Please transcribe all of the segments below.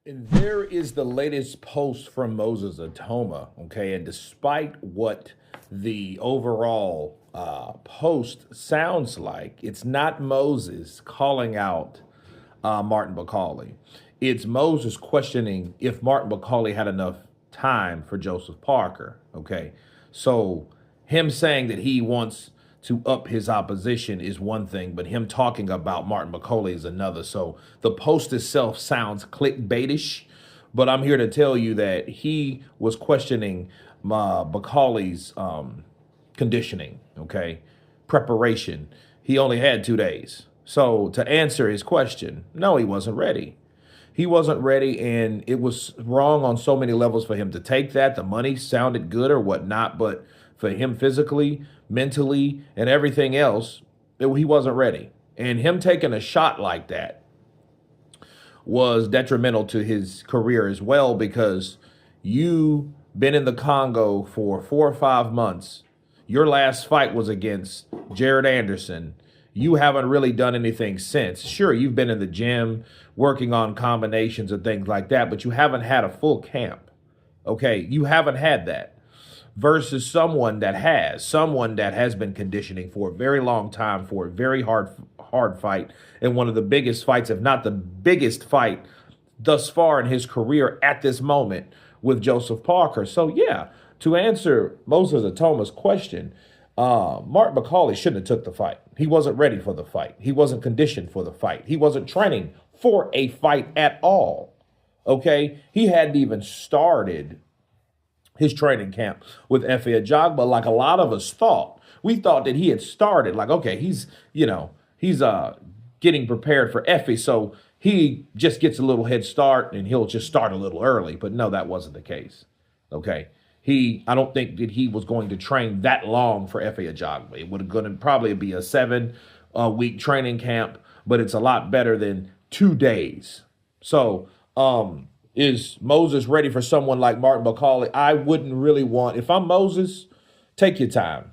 And there is the latest post from Moses Itauma. Okay, and despite what the overall post sounds like, it's not Moses calling out Martin Bakole. It's Moses questioning if Martin Bakole had enough time for Joseph Parker. Okay, so him saying that he wants to up his opposition is one thing, but him talking about Martin Bakole is another. So the post itself sounds clickbaitish, but I'm here to tell you that he was questioning Bakole's conditioning, okay, preparation. He only had 2 days. So to answer his question, no, he wasn't ready. He wasn't ready, and it was wrong on so many levels for him to take that. The money sounded good or whatnot, but for him physically, mentally, and everything else, he wasn't ready. And him taking a shot like that was detrimental to his career as well, because you been in the Congo for 4 or 5 months. Your last fight was against Jared Anderson. You haven't really done anything since. Sure, you've been in the gym working on combinations and things like that, but you haven't had a full camp. Okay, you haven't had that. Versus someone that has been conditioning for a very long time, for a very hard fight, and one of the biggest fights, if not the biggest fight thus far in his career at this moment, with Joseph Parker. So yeah, to answer Moses Atoma's question, Mark Bakole shouldn't have took the fight. He wasn't ready for the fight. He wasn't conditioned for the fight. He wasn't training for a fight at all. Okay, he hadn't even started his training camp with Efe Ajagba like a lot of us thought. We thought that he had started, like, okay, he's getting prepared for Efe, so he just gets a little head start and he'll just start a little early. But no, that wasn't the case. Okay. I don't think that he was going to train that long for Efe Ajagba. It would have going to probably be a 7 week training camp, but it's a lot better than 2 days. So, is Moses ready for someone like Martin Bakole? I wouldn't really want, if I'm Moses, take your time.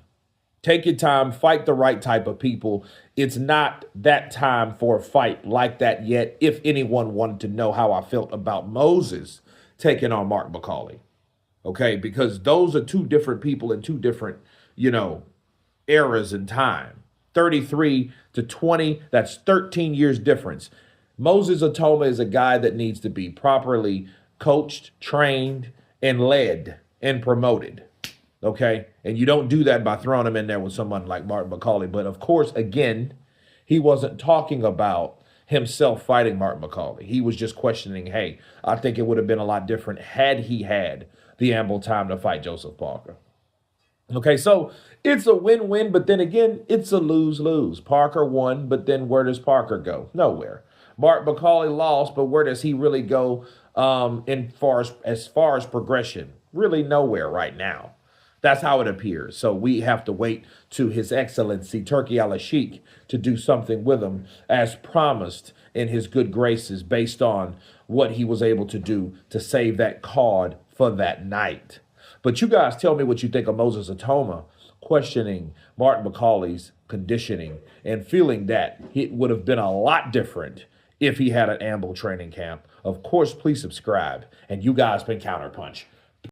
Take your time, fight the right type of people. It's not that time for a fight like that yet, if anyone wanted to know how I felt about Moses taking on Martin Bakole. Okay, because those are two different people in two different, eras in time. 33 to 20, that's 13 years difference. Moses Itauma is a guy that needs to be properly coached, trained, and led and promoted. Okay, and you don't do that by throwing him in there with someone like Martin Bakole. But of course, again, he wasn't talking about himself fighting Martin Bakole. He was just questioning, hey, I think it would have been a lot different had he had the ample time to fight Joseph Parker. Okay, so it's a win-win, but then again, it's a lose-lose. Parker won, but then where does Parker go? Nowhere. Martin Bakole lost, but where does he really go as far as progression? Really nowhere right now. That's how it appears. So we have to wait to His Excellency Turki al-Sheikh to do something with him as promised in his good graces based on what he was able to do to save that card for that night. But you guys tell me what you think of Moses Itauma questioning Martin Bakole's conditioning and feeling that it would have been a lot different if he had an ample training camp. Of course, please subscribe. And you guys been Counterpunch.